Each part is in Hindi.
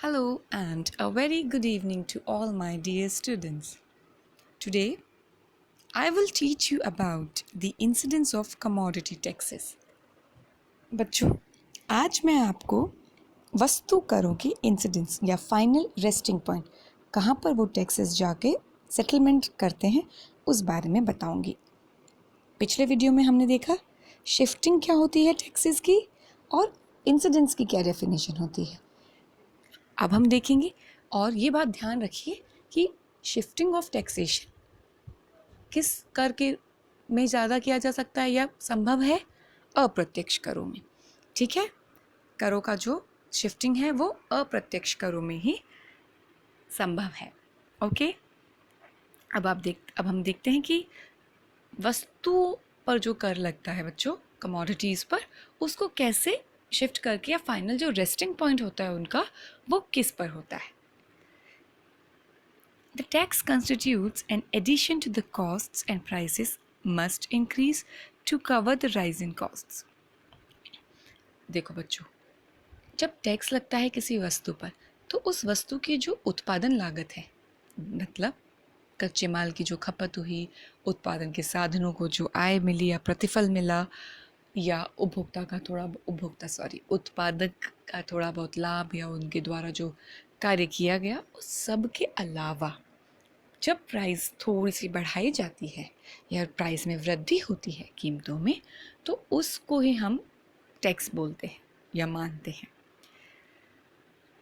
Hello and a very good evening to all my dear students. Today, I will teach you about the incidence of commodity taxes. बच्चों, आज मैं आपको वस्तु करों की इंसिडेंस या फाइनल रेस्टिंग पॉइंट कहाँ पर वो टैक्सेस जाके सेटलमेंट करते हैं उस बारे में बताऊंगी। पिछले वीडियो में हमने देखा शिफ्टिंग क्या होती है टैक्सेस की और इंसिडेंस की क्या डेफिनेशन होती है। अब हम देखेंगे और ये बात ध्यान रखिए कि शिफ्टिंग ऑफ टैक्सेशन किस कर के में ज़्यादा किया जा सकता है या संभव है अप्रत्यक्ष करों में। ठीक है, करों का जो शिफ्टिंग है वो अप्रत्यक्ष करों में ही संभव है। ओके, अब हम देखते हैं कि वस्तुओं पर जो कर लगता है बच्चों, कमोडिटीज़ पर, उसको कैसे शिफ्ट करके या फाइनल जो रेस्टिंग पॉइंट होता है उनका वो किस पर होता है। The tax constitutes an addition to the costs and prices must increase to cover the rise in costs. देखो बच्चों, जब टैक्स लगता है किसी वस्तु पर तो उस वस्तु की जो उत्पादन लागत है, मतलब कच्चे माल की जो खपत हुई, उत्पादन के साधनों को जो आय मिली या प्रतिफल मिला, या उत्पादक का थोड़ा बहुत लाभ या उनके द्वारा जो कार्य किया गया, उस सब के अलावा जब प्राइस थोड़ी सी बढ़ाई जाती है या प्राइस में वृद्धि होती है कीमतों में, तो उसको ही हम टैक्स बोलते हैं या मानते हैं।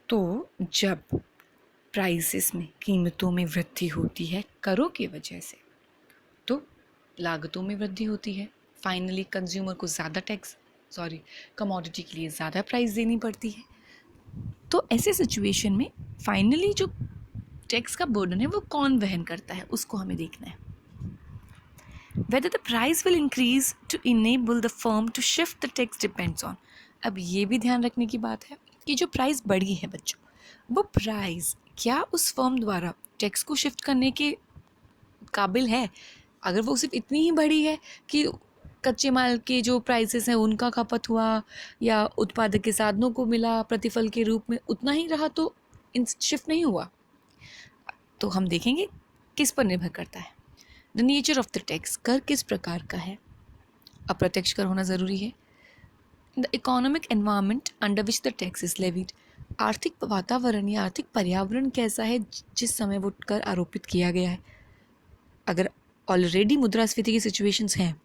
तो जब प्राइसेस में, कीमतों में वृद्धि होती है करों की वजह से, तो लागतों में वृद्धि होती है। फाइनली कंज्यूमर को कमोडिटी के लिए ज़्यादा प्राइस देनी पड़ती है। तो ऐसे सिचुएशन में फाइनली जो टैक्स का बर्डन है वो कौन वहन करता है, उसको हमें देखना है। Whether the price will increase to enable the firm to shift the tax depends on. अब ये भी ध्यान रखने की बात है कि जो प्राइस बढ़ी है बच्चों, वो प्राइस क्या उस फर्म द्वारा टैक्स को शिफ्ट करने के काबिल है। अगर वो सिर्फ इतनी ही बढ़ी है कि कच्चे माल के जो प्राइसेस हैं उनका खपत हुआ या उत्पादक के साधनों को मिला प्रतिफल के रूप में, उतना ही रहा, तो शिफ्ट नहीं हुआ। तो हम देखेंगे किस पर निर्भर करता है। The nature of the tax, कर किस प्रकार का है। अप्रत्यक्ष कर होना ज़रूरी है। The economic environment under which the tax is levied, आर्थिक वातावरण या आर्थिक पर्यावरण कैसा है जिस समय वो कर आरोपित किया गया है। अगर ऑलरेडी मुद्रास्फीति की सिचुएशंस हैं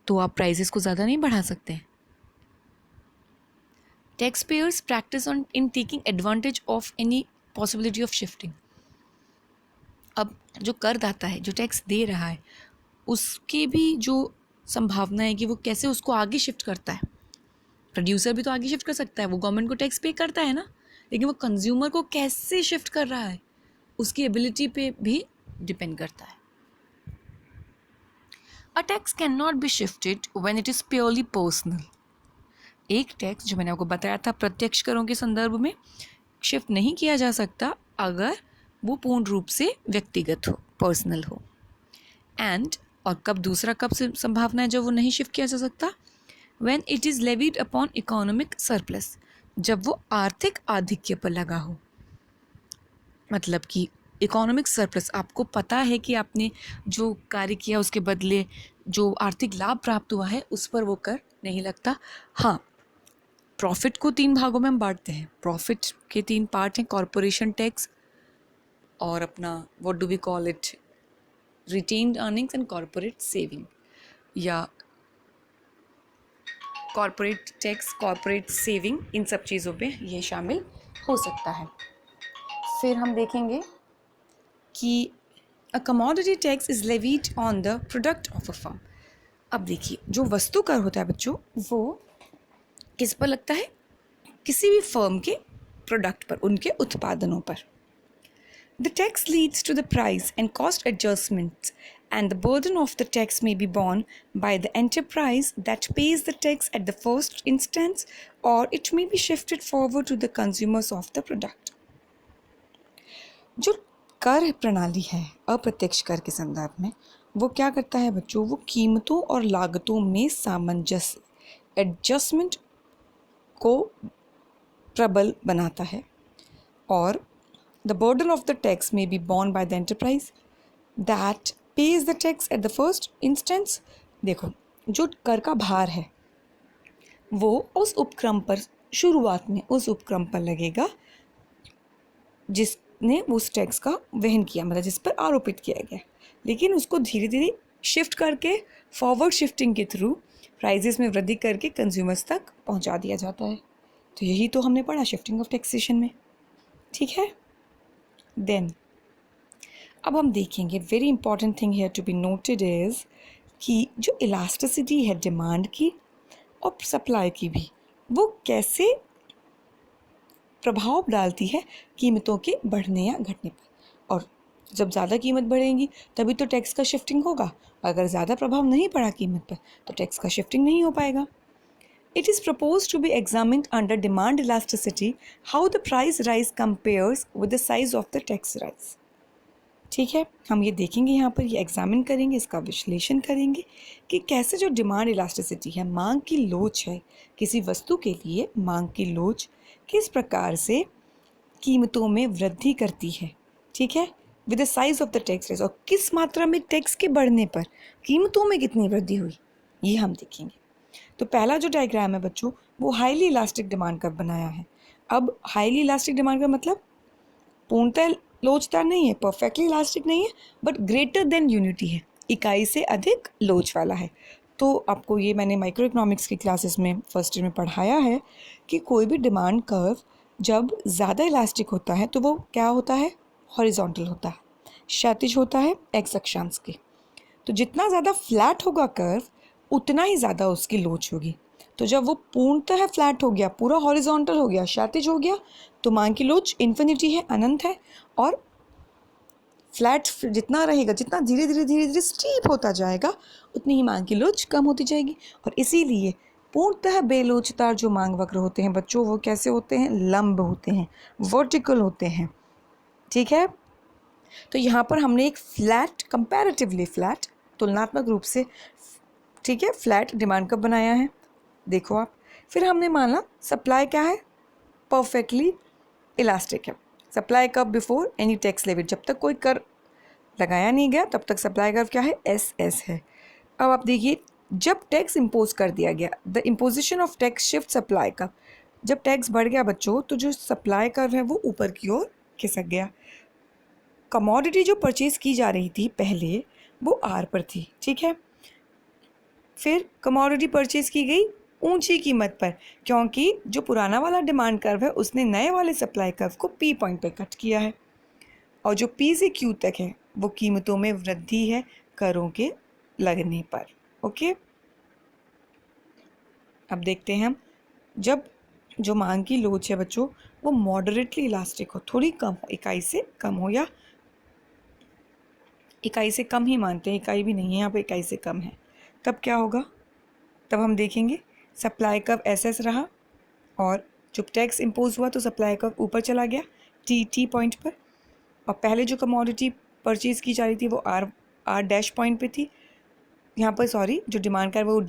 तो आप प्राइसेस को ज़्यादा नहीं बढ़ा सकते। Tax payers practice on in taking advantage of any possibility of shifting. अब जो करदाता है, जो टैक्स दे रहा है, उसकी भी जो संभावना है कि वो कैसे उसको आगे शिफ्ट करता है। प्रोड्यूसर भी तो आगे शिफ्ट कर सकता है, वो गवर्नमेंट को टैक्स पे करता है ना, लेकिन वो कंज्यूमर को कैसे शिफ्ट कर रहा है उसकी एबिलिटी पे भी डिपेंड करता है। A tax can not be shifted when it is purely personal. एक टैक्स जो मैंने आपको बताया था प्रत्यक्ष करों के संदर्भ में शिफ्ट नहीं किया जा सकता अगर वो पूर्ण रूप से व्यक्तिगत हो, पर्सनल हो। एंड और कब से संभावना है जब वो नहीं शिफ्ट किया जा सकता, when it is levied upon economic surplus, जब वो आर्थिक आधिक्य पर लगा हो। मतलब कि इकोनॉमिक सरप्लस, आपको पता है कि आपने जो कार्य किया उसके बदले जो आर्थिक लाभ प्राप्त हुआ है उस पर वो कर नहीं लगता। हाँ, प्रॉफिट को 3 भागों में हम बांटते हैं। प्रॉफिट के 3 पार्ट हैं, कॉरपोरेशन टैक्स और अपना what do we call it, retained earnings and corporate saving, या कॉरपोरेट टैक्स, कॉरपोरेट सेविंग, इन सब चीज़ों पे ये शामिल हो सकता है। फिर हम देखेंगे कि a commodity tax is levied on the product of a firm. अब देखिए, जो वस्तु कर होता है बच्चों, वो किस पर लगता है, किसी भी फर्म के प्रोडक्ट पर, उनके उत्पादनों पर। The tax leads to the price and cost adjustments, and the burden of the tax may be borne by the enterprise that pays the tax at the first instance, or it may be shifted forward to the consumers of the product. जो कर प्रणाली है अप्रत्यक्ष कर के संदर्भ में, वो क्या करता है बच्चों, वो कीमतों और लागतों में सामंजस्य, एडजस्टमेंट को प्रबल बनाता है और the burden of the tax may be borne by the enterprise that pays the tax at the first instance। देखो, जो कर का भार है वो उस उपक्रम पर, शुरुआत में उस उपक्रम पर लगेगा जिसने उस टैक्स का वहन किया, मतलब जिस पर आरोपित किया गया, लेकिन उसको धीरे धीरे शिफ्ट करके फॉरवर्ड शिफ्टिंग के थ्रू प्राइजेस में वृद्धि करके कंज्यूमर्स तक पहुंचा दिया जाता है। तो यही तो हमने पढ़ा शिफ्टिंग ऑफ टैक्सेशन में, ठीक है। देन अब हम देखेंगे, very important thing here to be noted is कि जो इलास्टिसिटी है डिमांड की और सप्लाई की भी, वो कैसे प्रभाव डालती है कीमतों के बढ़ने या घटने पर। और जब ज़्यादा कीमत बढ़ेगी तभी तो टैक्स का शिफ्टिंग होगा, अगर ज़्यादा प्रभाव नहीं पड़ा कीमत पर तो टैक्स का शिफ्टिंग नहीं हो पाएगा। It is proposed to be examined under demand elasticity how the price rise compares with the size of the tax rise। ठीक है, हम ये देखेंगे, यहाँ पर ये एग्जामिन करेंगे, इसका विश्लेषण करेंगे कि कैसे जो डिमांड इलास्टिसिटी है, मांग की लोच है, किसी वस्तु के लिए मांग की लोच किस प्रकार से कीमतों में वृद्धि करती है, ठीक है, with the size of the tax rise, और किस मात्रा में टैक्स के बढ़ने पर कीमतों में कितनी वृद्धि हुई, ये हम देखेंगे। तो पहला जो डायग्राम है बच्चों, वो हाईली इलास्टिक डिमांड कर्व बनाया है। अब हाईली इलास्टिक डिमांड का मतलब पूर्णतः लोचदार नहीं है, परफेक्टली इलास्टिक नहीं है, बट ग्रेटर देन यूनिटी है, इकाई से अधिक लोच वाला है। तो आपको ये मैंने माइक्रो इकोनॉमिक्स की क्लासेस में फर्स्ट ईयर में पढ़ाया है कि कोई भी डिमांड कर्व जब ज़्यादा इलास्टिक होता है तो वो क्या होता है, हॉरिजॉन्टल होता है, क्षैतिज होता है एक्स अक्षांश के। तो जितना ज़्यादा फ्लैट होगा कर्व उतना ही ज़्यादा उसकी लोच होगी। तो जब वो पूर्णतः फ्लैट हो गया, पूरा हॉरिजॉन्टल हो गया, क्षैतिज हो गया, तो मांग की लोच इन्फिनिटी है, अनंत है। और फ्लैट जितना रहेगा, जितना धीरे धीरे स्टीप होता जाएगा, उतनी ही मांग की लोच कम होती जाएगी। और इसीलिए पूर्णतः बेलोचदार जो मांग वक्र होते हैं बच्चों, वो कैसे होते हैं, लंब होते हैं, वर्टिकल होते हैं, ठीक है। तो यहाँ पर हमने एक फ्लैट, कंपैरेटिवली फ्लैट, तुलनात्मक रूप से, ठीक है, फ्लैट डिमांड कर्व बनाया है, देखो आप। फिर हमने माना सप्लाई क्या है, परफेक्टली इलास्टिक है। Supply curve before any tax levy, जब तक कोई कर लगाया नहीं गया तब तक सप्लाई कर्व क्या है, एस एस है। अब आप देखिए, जब टैक्स इम्पोज कर दिया गया, the imposition of tax shift supply curve, जब टैक्स बढ़ गया बच्चों तो जो सप्लाई कर्व है वो ऊपर की ओर खिसक गया। कमोडिटी जो परचेज की जा रही थी पहले वो आर पर थी, ठीक है। फिर कमोडिटी परचेज की गई ऊंची कीमत पर, क्योंकि जो पुराना वाला डिमांड कर्व है उसने नए वाले सप्लाई कर्व को पी पॉइंट पर कट किया है, और जो पी से क्यू तक है वो कीमतों में वृद्धि है करों के लगने पर, ओके। अब देखते हैं हम, जब जो मांग की लोच है बच्चों वो मॉडरेटली इलास्टिक हो, थोड़ी कम हो, इकाई से कम हो, या इकाई से कम ही मानते हैं, इकाई भी नहीं है यहाँ पर, इकाई से कम है, तब क्या होगा, तब हम देखेंगे सप्लाई कर्व एस रहा, और जब टैक्स इम्पोज हुआ तो सप्लाई कर्व ऊपर चला गया टी पॉइंट पर, और पहले जो कमोडिटी परचेज की जा रही थी वो आर डैश पॉइंट पे थी, यहाँ पर सॉरी, जो डिमांड कर्व है वो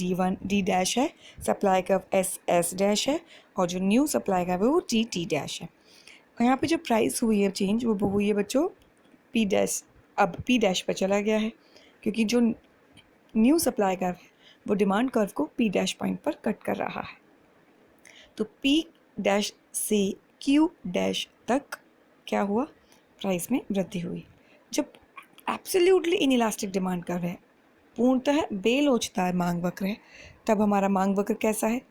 डी डैश है, सप्लाई कर्व एस डैश है, और जो न्यू सप्लाई कर्व है वो टी डैश है। और यहाँ पे जो प्राइस हुई है चेंज वो हुई है बच्चों पी डैश, अब पी डैश पर चला गया है, क्योंकि जो न्यू सप्लाई कर्व है वो डिमांड कर्व को पी डैश पॉइंट पर कट कर रहा है। तो पी डैश से क्यू डैश तक क्या हुआ, प्राइस में वृद्धि हुई। जब एब्सोल्युटली इनइलास्टिक डिमांड कर्व है, पूर्णतः बेलोचदार मांग वक्र है, तब हमारा मांग वक्र कैसा है,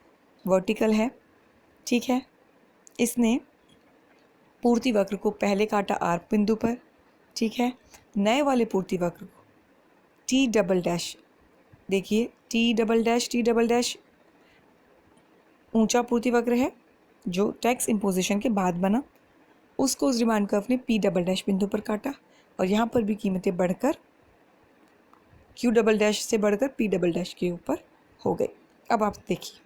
वर्टिकल है, ठीक है। इसने पूर्ति वक्र को पहले काटा आर बिंदु पर, ठीक है। नए वाले पूर्ति वक्र को टी डबल डैश, देखिए टी डबल डैश ऊंचा पूर्ति वक्र है जो टैक्स इम्पोजिशन के बाद बना, उसको उस डिमांड कर्व ने पी डबल डैश बिंदु पर काटा, और यहाँ पर भी कीमतें बढ़कर क्यू डबल डैश से बढ़कर पी डबल डैश के ऊपर हो गई। अब आप देखिए,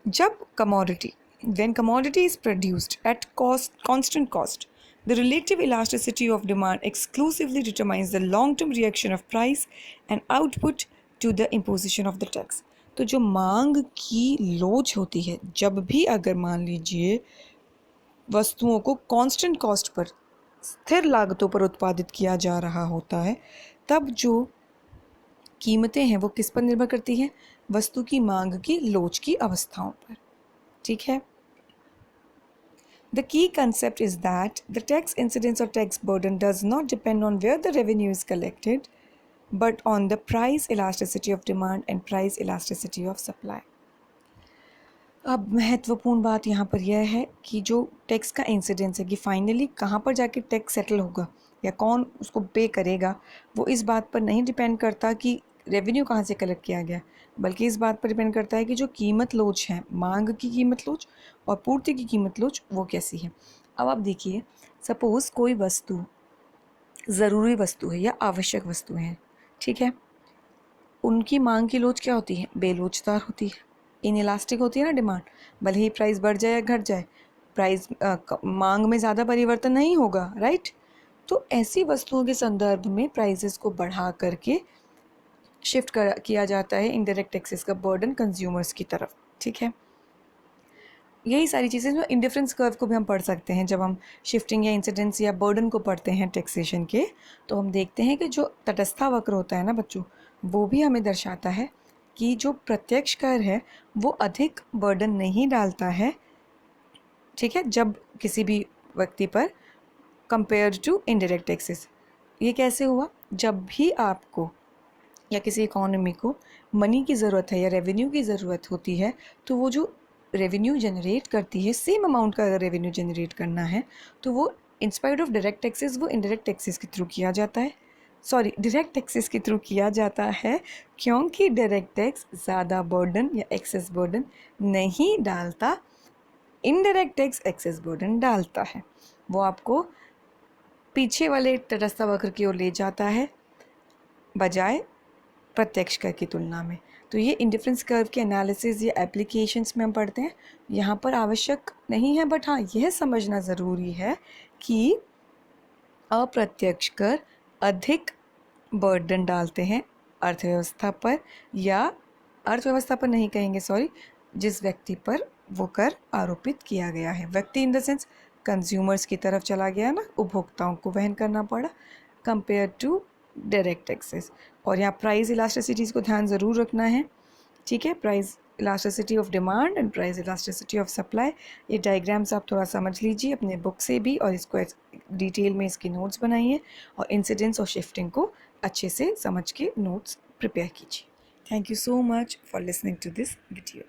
जब commodity, when commodity is produced at constant cost, the relative elasticity of demand exclusively determines the long-term reaction of price and output to the imposition of the tax। तो जो मांग की लोच होती है, जब भी अगर मान लीजिए वस्तुओं को कांस्टेंट कॉस्ट पर, स्थिर लागतों पर उत्पादित किया जा रहा होता है, तब जो कीमतें हैं वो किस पर निर्भर करती हैं? वस्तु की मांग की लोच की अवस्थाओं पर। ठीक है। The key concept is that the tax incidence or tax burden does not depend on where the revenue is collected, but on the price elasticity of demand and price elasticity of supply. अब महत्वपूर्ण बात यहाँ पर यह है कि जो टैक्स का इंसिडेंस है कि फाइनली कहाँ पर जाके टैक्स सेटल होगा या कौन उसको पे करेगा, वो इस बात पर नहीं डिपेंड करता कि रेवेन्यू कहाँ से कलेक्ट किया गया, बल्कि इस बात पर डिपेंड करता है कि जो कीमत लोच है, मांग की कीमत लोच और पूर्ति की कीमत लोच, वो कैसी है। अब आप देखिए, सपोज़ कोई वस्तु ज़रूरी वस्तु है या आवश्यक वस्तुएं हैं, ठीक है, उनकी मांग की लोच क्या होती है? बेलोचदार होती है, इनइलास्टिक होती है ना डिमांड। भले ही प्राइस बढ़ जाए या घट जाए, प्राइस मांग में ज़्यादा परिवर्तन नहीं होगा, राइट। तो ऐसी वस्तुओं के संदर्भ में प्राइसेस को बढ़ा करके शिफ्ट किया जाता है इनडायरेक्ट टैक्सेस का बर्डन कंज्यूमर्स की तरफ। ठीक है, यही सारी चीज़ें जो इंडिफरेंस कर्व को भी हम पढ़ सकते हैं जब हम शिफ्टिंग या इंसिडेंस या बर्डन को पढ़ते हैं टैक्सेशन के, तो हम देखते हैं कि जो तटस्था वक्र होता है ना बच्चों, वो भी हमें दर्शाता है कि जो प्रत्यक्ष कर है वो अधिक बर्डन नहीं डालता है, ठीक है, जब किसी भी व्यक्ति पर कंपेयर टू इनडायरेक्ट टैक्सेस। ये कैसे हुआ? जब भी आपको या किसी इकोनॉमी को मनी की ज़रूरत है या रेवेन्यू की ज़रूरत होती है, तो वो जो रेवेन्यू जनरेट करती है, सेम अमाउंट का अगर रेवेन्यू जनरेट करना है तो वो इंस्पाइट ऑफ डायरेक्ट टैक्सेस वो इनडायरेक्ट टैक्सेस के थ्रू किया जाता है, सॉरी डायरेक्ट टैक्सेस के थ्रू किया जाता है, क्योंकि डायरेक्ट टैक्स ज़्यादा बर्डन या एक्सेस बर्डन नहीं डालता, इनडायरेक्ट टैक्स एक्सेस बर्डन डालता है। वो आपको पीछे वाले तटस्थ वक्र की ओर ले जाता है बजाय प्रत्यक्ष कर की तुलना में। तो ये इंडिफरेंस कर्व के एनालिसिस या एप्लीकेशंस में हम पढ़ते हैं, यहाँ पर आवश्यक नहीं है, बट हाँ यह समझना ज़रूरी है कि अप्रत्यक्ष कर अधिक बर्डन डालते हैं अर्थव्यवस्था पर, या अर्थव्यवस्था पर नहीं कहेंगे, सॉरी, जिस व्यक्ति पर वो कर आरोपित किया गया है। व्यक्ति इन द सेंस कंज्यूमर्स की तरफ चला गया ना, उपभोक्ताओं को वहन करना पड़ा कंपेयर टू डायरेक्ट टैक्सेस। और यहाँ प्राइस इलास्टिसिटीज़ को ध्यान ज़रूर रखना है, ठीक है, price elasticity of demand and price elasticity of supply. ये डायग्राम्स आप थोड़ा समझ लीजिए अपने बुक से भी, और इसको डिटेल में इसकी नोट्स बनाइए और इंसिडेंस और शिफ्टिंग को अच्छे से समझ के नोट्स प्रिपेयर कीजिए। Thank you so much for listening to this video.